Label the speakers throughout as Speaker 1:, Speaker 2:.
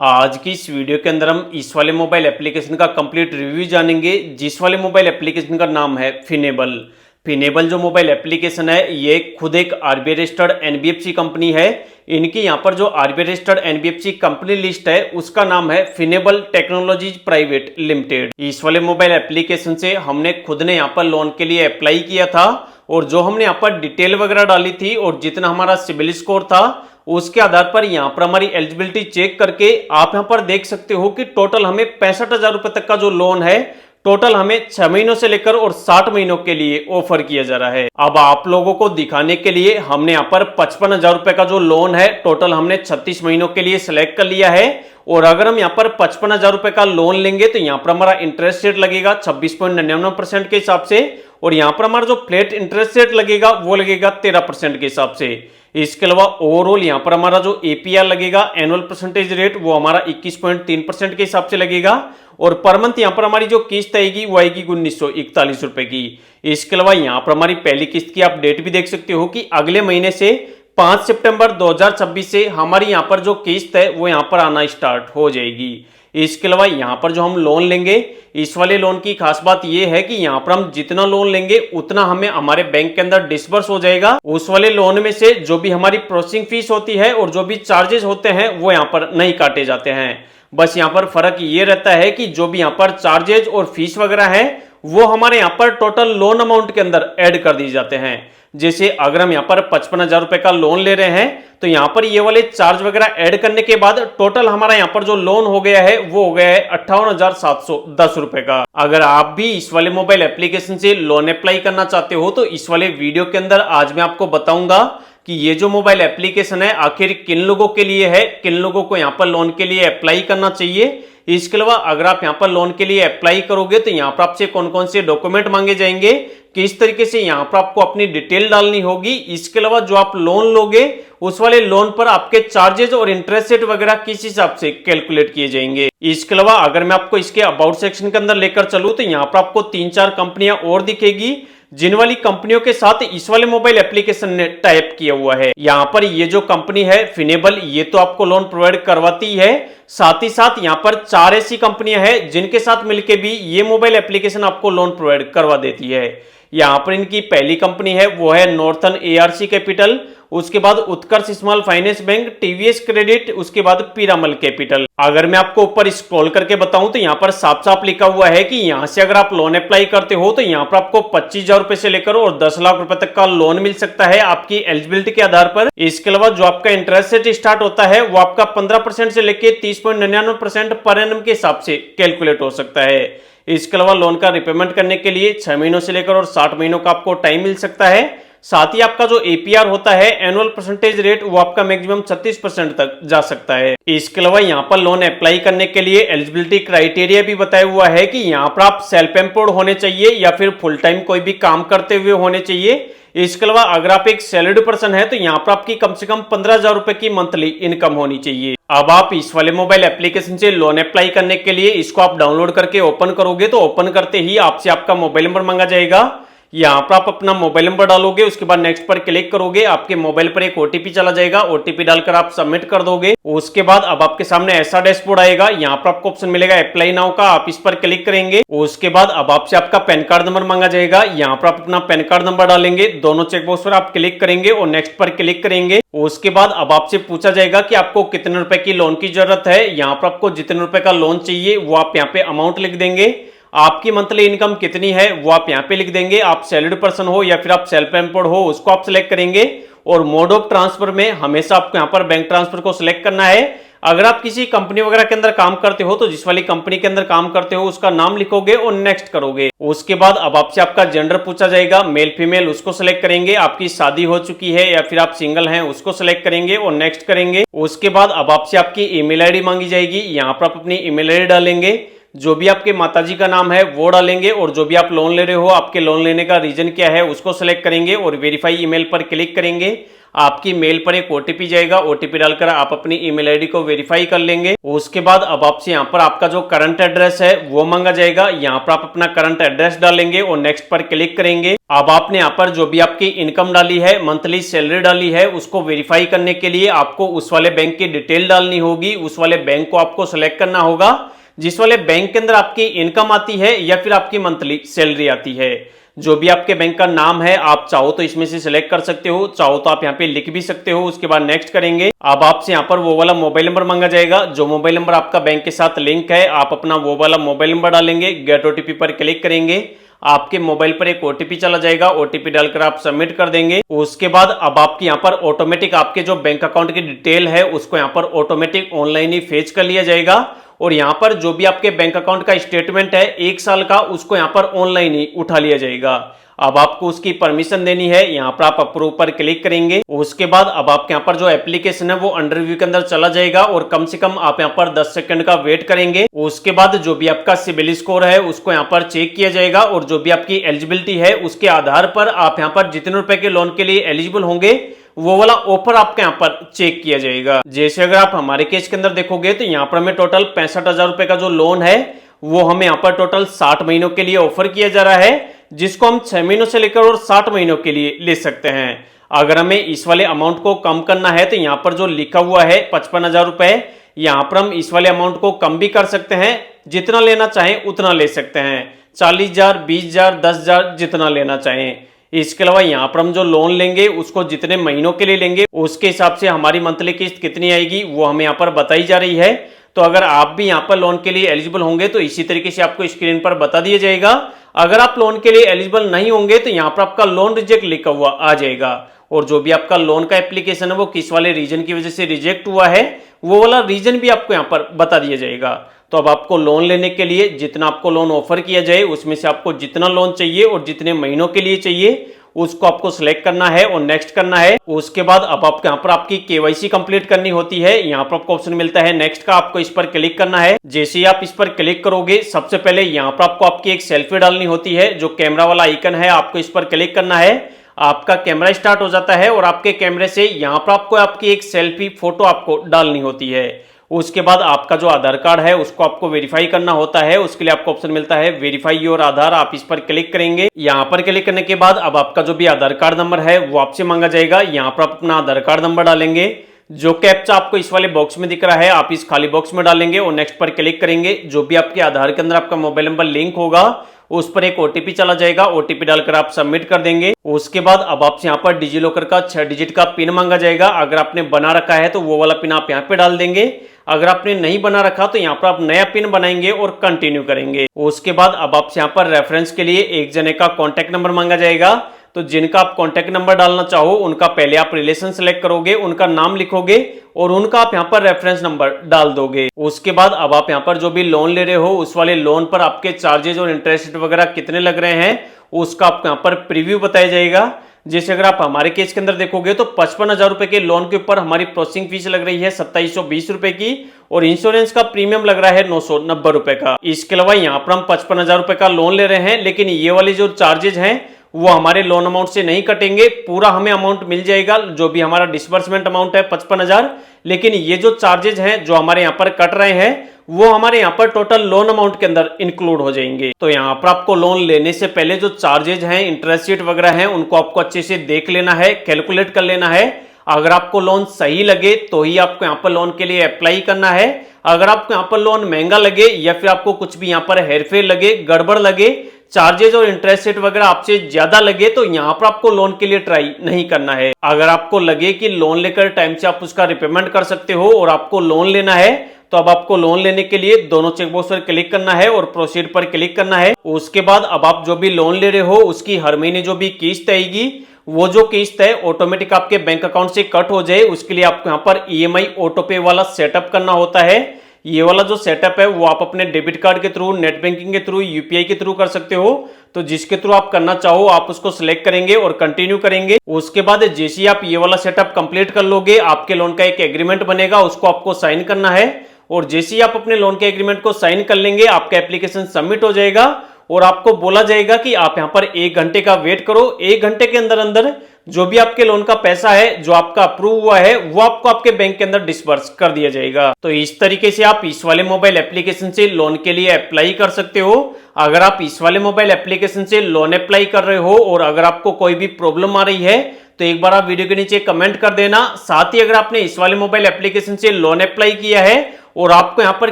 Speaker 1: आज की इस वीडियो के अंदर हम इस वाले मोबाइल एप्लीकेशन का कंप्लीट रिव्यू जानेंगे, जिस वाले मोबाइल एप्लीकेशन का नाम है फिनेबल। फिनेबल जो मोबाइल एप्लीकेशन है ये खुद एक आरबीआई रजिस्टर्ड एनबीएफसी कंपनी है। इनकी यहाँ पर जो RBI registered NBFC company list है उसका नाम है फिनेबल टेक्नोलॉजीज प्राइवेट लिमिटेड। इस वाले मोबाइल एप्लीकेशन से हमने खुद ने यहाँ पर लोन के लिए अप्लाई किया था और जो हमने यहाँ पर डिटेल वगैरह डाली थी और जितना हमारा सिबिल स्कोर था उसके आधार पर यहाँ पर हमारी एलिजिबिलिटी चेक करके आप यहाँ पर देख सकते हो कि टोटल हमें 65,000 रुपए तक का जो लोन है टोटल हमें 6 महीनों से लेकर और 60 महीनों के लिए ऑफर किया जा रहा है। अब आप लोगों को दिखाने के लिए हमने यहाँ पर 55,000 रुपए का जो लोन है टोटल हमने 36 महीनों के लिए सिलेक्ट कर लिया है। और अगर हम यहाँ पर 55,000 रुपए का लोन लेंगे तो यहाँ पर हमारा इंटरेस्ट रेट लगेगा 26.99% के हिसाब से और यहाँ पर हमारा जो फ्लैट इंटरेस्ट रेट लगेगा वो लगेगा 13% के हिसाब से। इसके अलावा ओवरऑल यहाँ पर हमारा जो एपीआर लगेगा एनुअल परसेंटेज रेट वो हमारा 21.3% के हिसाब से लगेगा और पर मंथ यहाँ पर हमारी जो किस्त आएगी वो आएगी 1941 रुपए की। इसके अलावा यहाँ पर हमारी पहली किस्त की आप डेट भी देख सकते हो कि अगले महीने से 5 सितंबर 2026 से हमारी यहाँ पर जो किस्त है वो यहाँ पर आना स्टार्ट हो जाएगी। इसके अलावा यहाँ पर जो हम लोन लेंगे इस वाले लोन की खास बात यह है कि यहाँ पर हम जितना लोन लेंगे उतना हमें हमारे बैंक के अंदर डिसबर्स हो जाएगा। उस वाले लोन में से जो भी हमारी प्रोसेसिंग फीस होती है और जो भी चार्जेस होते हैं वो यहाँ पर नहीं काटे जाते हैं। बस यहाँ पर फर्क ये रहता है कि जो भी यहाँ पर चार्जेज और फीस वगैरह है वो हमारे यहाँ पर टोटल लोन अमाउंट के अंदर ऐड कर दिए जाते हैं। जैसे अगर हम यहाँ पर 55,000 रुपए का लोन ले रहे हैं तो यहाँ पर ये वाले चार्ज वगैरह ऐड करने के बाद टोटल हमारा यहाँ पर जो लोन हो गया है वो हो गया है 58,710 रुपए का। अगर आप भी इस वाले मोबाइल एप्लीकेशन से लोन अप्लाई करना चाहते हो तो इस वाले वीडियो के अंदर आज मैं आपको बताऊंगा कि ये जो मोबाइल एप्लीकेशन है आखिर किन लोगों के लिए है, किन लोगों को यहाँ पर लोन के लिए अप्लाई करना चाहिए। इसके अलावा अगर आप यहाँ पर लोन के लिए अप्लाई करोगे तो यहाँ पर आपसे कौन कौन से डॉक्यूमेंट मांगे जाएंगे, किस तरीके से यहाँ पर आपको अपनी डिटेल डालनी होगी। इसके अलावा जो आप लोन लोगे उस वाले लोन पर आपके चार्जेस और इंटरेस्ट रेट वगैरह किस हिसाब से कैलकुलेट किए जाएंगे। इसके अलावा अगर मैं आपको इसके अबाउट सेक्शन के अंदर लेकर चलूं तो यहाँ पर आपको 3-4 कंपनियां और दिखेगी जिन वाली कंपनियों के साथ इस वाले मोबाइल एप्लीकेशन ने टाइप किया हुआ है। यहाँ पर ये जो कंपनी है फिनेबल ये तो आपको लोन प्रोवाइड करवाती है, साथ ही साथ यहाँ पर 4 ऐसी कंपनियां हैं जिनके साथ मिलकर भी ये मोबाइल एप्लीकेशन आपको लोन प्रोवाइड करवा देती है। यहाँ पर इनकी पहली कंपनी है वो है नॉर्थन एआरसी कैपिटल, उसके बाद Utkarsh small finance bank, TVS credit, उसके बाद पीरामल कैपिटल। अगर मैं आपको ऊपर स्क्रॉल करके बताऊं तो यहाँ पर साफ साफ लिखा हुआ है कि यहाँ से अगर आप लोन अप्लाई करते हो तो यहाँ पर आपको 25,000 रुपए से लेकर और 10 लाख रुपए तक का लोन मिल सकता है आपकी एलिजिबिलिटी के आधार पर। इसके अलावा जो आपका इंटरेस्ट रेट स्टार्ट होता है वो आपका 15% से लेकर 30.99% पर एनम के हिसाब से कैलकुलेट हो सकता है। इसके अलावा लोन का रिपेमेंट करने के लिए 6 महीनों से लेकर और 60 महीनों का आपको टाइम मिल सकता है। साथ ही आपका जो एपीआर होता है एनुअल परसेंटेज रेट वो आपका मैक्सिमम 36% तक जा सकता है। इसके अलावा यहाँ पर लोन अप्लाई करने के लिए एलिजिबिलिटी क्राइटेरिया भी बताया हुआ है कि यहाँ पर आप सेल्फ एम्प्लॉयड होने चाहिए या फिर फुल टाइम कोई भी काम करते हुए होने चाहिए। इसके अलावा अगर आप एक सैलरीड पर्सन है तो यहाँ पर आपकी कम से कम 15,000 रुपए की मंथली इनकम होनी चाहिए। अब आप इस वाले मोबाइल एप्लीकेशन से लोन अप्लाई करने के लिए इसको आप डाउनलोड करके ओपन करोगे तो ओपन करते ही आपसे आपका मोबाइल नंबर मांगा जाएगा। यहाँ पर आप अपना मोबाइल नंबर डालोगे, उसके बाद नेक्स्ट पर क्लिक करोगे, आपके मोबाइल पर एक ओटीपी चला जाएगा, ओटीपी डालकर आप सबमिट कर दोगे। उसके बाद अब आपके सामने ऐसा डैशबोर्ड आएगा, यहाँ पर आपको ऑप्शन मिलेगा अप्लाई नाउ का, आप इस पर क्लिक करेंगे। उसके बाद अब आपसे आपका पैन कार्ड नंबर मांगा जाएगा, यहाँ पर आप अपना पैन कार्ड नंबर डालेंगे, दोनों चेकबॉक्स पर आप क्लिक करेंगे और नेक्स्ट पर क्लिक करेंगे। उसके बाद अब आपसे पूछा जाएगा कि आपको कितने रुपए की लोन की जरूरत है। यहाँ पर आपको जितने रुपए का लोन चाहिए वो आप यहाँ पे अमाउंट लिख देंगे। आपकी मंथली इनकम कितनी है वो आप यहाँ पे लिख देंगे। आप सैलरीड पर्सन हो या फिर आप सेल्फ एम्प्लॉयड हो उसको आप सिलेक्ट करेंगे और मोड ऑफ ट्रांसफर में हमेशा आपको यहाँ पर बैंक ट्रांसफर को सिलेक्ट करना है। अगर आप किसी कंपनी वगैरह के अंदर काम करते हो तो जिस वाली कंपनी के अंदर काम करते हो उसका नाम लिखोगे और नेक्स्ट करोगे। उसके बाद अब आपसे आपका जेंडर पूछा जाएगा, मेल फीमेल उसको सिलेक्ट करेंगे। आपकी शादी हो चुकी है या फिर आप सिंगल हैं उसको सिलेक्ट करेंगे और नेक्स्ट करेंगे। उसके बाद अब आपसे आपकी ईमेल आईडी मांगी जाएगी, यहाँ पर आप अपनी ईमेल आईडी डालेंगे, जो भी आपके माताजी का नाम है वो डालेंगे और जो भी आप लोन ले रहे हो आपके लोन लेने का रीजन क्या है उसको सिलेक्ट करेंगे और वेरीफाई ईमेल पर क्लिक करेंगे। आपकी मेल पर एक ओटीपी जाएगा, ओटीपी डालकर आप अपनी ईमेल आईडी को वेरीफाई कर लेंगे। उसके बाद अब आपसे यहाँ पर आपका जो करंट एड्रेस है वो मांगा जाएगा, यहाँ पर आप अपना करंट एड्रेस डालेंगे और नेक्स्ट पर क्लिक करेंगे। अब आपने यहाँ पर जो भी आपकी इनकम डाली है, मंथली सैलरी डाली है, उसको वेरीफाई करने के लिए आपको उस वाले बैंक की डिटेल डालनी होगी, उस वाले बैंक को आपको सेलेक्ट करना होगा जिस वाले बैंक के अंदर आपकी इनकम आती है या फिर आपकी मंथली सैलरी आती है। जो भी आपके बैंक का नाम है आप चाहो तो इसमें से सिलेक्ट कर सकते हो, चाहो तो आप यहाँ पे लिख भी सकते हो। उसके बाद नेक्स्ट करेंगे। अब आपसे यहाँ पर वो वाला मोबाइल नंबर मांगा जाएगा, जो मोबाइल नंबर आपका बैंक के साथ लिंक है, आप अपना वो वाला मोबाइल नंबर डालेंगे, गेट ओटीपी पर क्लिक करेंगे। आपके मोबाइल पर एक ओटीपी चला जाएगा, ओटीपी डालकर आप सबमिट कर देंगे। उसके बाद अब आपकी यहाँ पर ऑटोमेटिक आपके जो बैंक अकाउंट की डिटेल है उसको यहाँ पर ऑटोमेटिक ऑनलाइन ही फेच कर लिया जाएगा और यहाँ पर जो भी आपके बैंक अकाउंट का स्टेटमेंट है 1 साल का, उसको यहाँ पर ऑनलाइन ही उठा लिया जाएगा। अब आपको उसकी परमिशन देनी है, यहाँ पर आप अप्रूव पर क्लिक करेंगे। उसके बाद अब आपके यहाँ पर जो एप्लीकेशन है वो अंडर रिव्यू के अंदर चला जाएगा और कम से कम आप यहाँ पर 10 सेकंड का वेट करेंगे। उसके बाद जो भी आपका सिबिल स्कोर है उसको यहाँ पर चेक किया जाएगा और जो भी आपकी एलिजिबिलिटी है उसके आधार पर आप यहाँ पर जितने रुपए के लोन के लिए एलिजिबल होंगे वो वाला ऑफर आपके यहाँ पर चेक किया जाएगा। जैसे अगर आप हमारे केस के अंदर देखोगे तो यहाँ पर हमें टोटल 65,000 रुपए का जो लोन है वो हमें यहाँ पर टोटल 60 महीनों के लिए ऑफर किया जा रहा है, जिसको हम 6 महीनों से लेकर और 60 महीनों के लिए ले सकते हैं। अगर हमें इस वाले अमाउंट को कम करना है तो यहाँ पर जो लिखा हुआ है 55,000 रुपए, यहाँ पर हम इस वाले अमाउंट को कम भी कर सकते हैं, जितना लेना चाहें उतना ले सकते हैं, 40,000, 20,000, 10,000 जितना लेना चाहें। इसके अलावा यहाँ पर हम जो लोन लेंगे उसको जितने महीनों के लिए लेंगे उसके हिसाब से हमारी मंथली किस्त कितनी आएगी वो हमें यहाँ पर बताई जा रही है। तो अगर आप भी यहाँ पर लोन के लिए एलिजिबल होंगे तो इसी तरीके से आपको स्क्रीन पर बता दिया जाएगा। अगर आप लोन के लिए एलिजिबल नहीं होंगे तो यहाँ पर आपका लोन रिजेक्ट लिखा हुआ आ जाएगा और जो भी आपका लोन का एप्लीकेशन है वो किस वाले रीजन की वजह से रिजेक्ट हुआ है वो वाला रीजन भी आपको यहाँ पर बता दिया जाएगा। तो अब आपको लोन लेने के लिए जितना आपको लोन ऑफर किया जाए उसमें से आपको जितना लोन चाहिए और जितने महीनों के लिए चाहिए उसको आपको सिलेक्ट करना है और नेक्स्ट करना है। उसके बाद अब आपको यहाँ पर आपकी केवाईसी कंप्लीट करनी होती है, यहाँ पर आपको ऑप्शन मिलता है नेक्स्ट का, आपको इस पर क्लिक करना है। जैसे ही आप इस पर क्लिक करोगे सबसे पहले यहाँ पर आपको आपकी एक सेल्फी डालनी होती है, जो कैमरा वाला आइकन है आपको इस पर क्लिक करना है। आपका कैमरा स्टार्ट हो जाता है और आपके कैमरे से यहाँ पर आपको आपकी एक सेल्फी फोटो आपको डालनी होती है। उसके बाद आपका जो आधार कार्ड है उसको आपको वेरीफाई करना होता है, उसके लिए आपको ऑप्शन मिलता है वेरीफाई योर आधार, आप इस पर क्लिक करेंगे। यहाँ पर क्लिक करने के बाद अब आपका जो भी आधार कार्ड नंबर है वो आपसे मांगा जाएगा, यहाँ पर आप अपना आधार कार्ड नंबर डालेंगे। जो कैप्चा आपको इस वाले बॉक्स में दिख रहा है आप इस खाली बॉक्स में डालेंगे और नेक्स्ट पर क्लिक करेंगे। जो भी आपके आधार के अंदर आपका मोबाइल नंबर लिंक होगा उस पर एक ओटीपी चला जाएगा, ओटीपी डालकर आप सबमिट कर देंगे। उसके बाद अब आपसे यहाँ पर डिजी लॉकर का 6 डिजिट का पिन मांगा जाएगा। अगर आपने बना रखा है तो वो वाला पिन आप यहाँ पे डाल देंगे, अगर आपने नहीं बना रखा तो यहाँ पर आप नया पिन बनाएंगे और कंटिन्यू करेंगे। उसके बाद अब आपसे यहाँ पर रेफरेंस के लिए एक जने का कॉन्टैक्ट नंबर मांगा जाएगा, तो जिनका आप कॉन्टैक्ट नंबर डालना चाहो उनका पहले आप रिलेशन सेलेक्ट करोगे, उनका नाम लिखोगे और उनका आप यहाँ पर रेफरेंस नंबर डाल दोगे। उसके बाद अब आप यहाँ पर जो भी लोन ले रहे हो उस वाले लोन पर आपके चार्जेस और इंटरेस्ट वगैरह कितने लग रहे हैं उसका आपको यहाँ पर प्रीव्यू बताया जाएगा। जैसे अगर आप हमारे केस के अंदर देखोगे तो 55,000 रुपए के लोन के ऊपर हमारी प्रोसेसिंग फीस लग रही है 2720 रुपए की और इंश्योरेंस का प्रीमियम लग रहा है 990 रुपए का। इसके अलावा यहाँ पर हम 55,000 रुपए का लोन ले रहे हैं, लेकिन ये वाले जो चार्जेस हैं वो हमारे लोन अमाउंट से नहीं कटेंगे, पूरा हमें अमाउंट मिल जाएगा जो भी हमारा डिसबर्समेंट अमाउंट है 55,000। लेकिन ये जो चार्जेस हैं जो हमारे यहाँ पर कट रहे हैं वो हमारे यहाँ पर टोटल लोन अमाउंट के अंदर इंक्लूड हो जाएंगे। तो यहाँ पर आपको लोन लेने से पहले जो चार्जेज हैं, इंटरेस्ट रेट वगैरह हैं, उनको आपको अच्छे से देख लेना है, कैलकुलेट कर लेना है। अगर आपको लोन सही लगे तो ही आपको यहाँ पर लोन के लिए अप्लाई करना है। अगर आपको यहाँ पर लोन महंगा लगे या फिर आपको कुछ भी यहाँ पर हेरफेर लगे, गड़बड़ लगे, चार्जेज और इंटरेस्ट रेट वगैरह आपसे ज्यादा लगे तो यहाँ पर आपको लोन के लिए ट्राई नहीं करना है। अगर आपको लगे कि लोन लेकर टाइम से आप उसका रिपेमेंट कर सकते हो और आपको लोन लेना है तो अब आपको लोन लेने के लिए दोनों चेकबॉक्स पर क्लिक करना है और प्रोसीड पर क्लिक करना है। उसके बाद अब आप जो भी लोन ले रहे हो उसकी हर महीने जो भी किस्त आएगी वो जो किस्त है ऑटोमेटिक आपके बैंक अकाउंट से कट हो जाए, उसके लिए आपको यहाँ पर ईएमआई ऑटो पे वाला सेटअप करना होता है। ये वाला जो सेटअप है वो आप अपने डेबिट कार्ड के थ्रू, नेट बैंकिंग के थ्रू, यूपीआई के थ्रू कर सकते हो। तो जिसके थ्रू आप करना चाहो आप उसको सिलेक्ट करेंगे और कंटिन्यू करेंगे। उसके बाद जैसे ही आप ये वाला सेटअप कंप्लीट कर लोगे आपके लोन का एक एग्रीमेंट बनेगा, उसको आपको साइन करना है और जैसे ही आप अपने लोन के एग्रीमेंट को साइन कर लेंगे आपका एप्लीकेशन सबमिट हो जाएगा और आपको बोला जाएगा कि आप यहाँ पर 1 घंटे का वेट करो। 1 घंटे के अंदर अंदर जो भी आपके लोन का पैसा है जो आपका अप्रूव हुआ है वो आपको आपके बैंक के अंदर डिस्बर्स कर दिया जाएगा। तो इस तरीके से आप इस वाले मोबाइल एप्लीकेशन से लोन के लिए अप्लाई कर सकते हो। अगर आप इस वाले मोबाइल एप्लीकेशन से लोन अप्लाई कर रहे हो और अगर आपको कोई भी प्रॉब्लम आ रही है तो एक बार आप वीडियो के नीचे कमेंट कर देना। साथ ही अगर आपने इस वाले मोबाइल एप्लीकेशन से लोन अप्लाई किया है और आपको यहाँ पर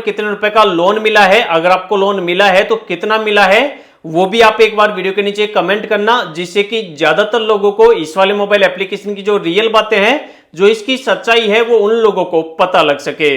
Speaker 1: कितने रुपए का लोन मिला है, अगर आपको लोन मिला है तो कितना मिला है, वो भी आप एक बार वीडियो के नीचे कमेंट करना, जिससे कि ज्यादातर लोगों को इस वाले मोबाइल एप्लीकेशन की जो रियल बातें हैं, जो इसकी सच्चाई है, वो उन लोगों को पता लग सके।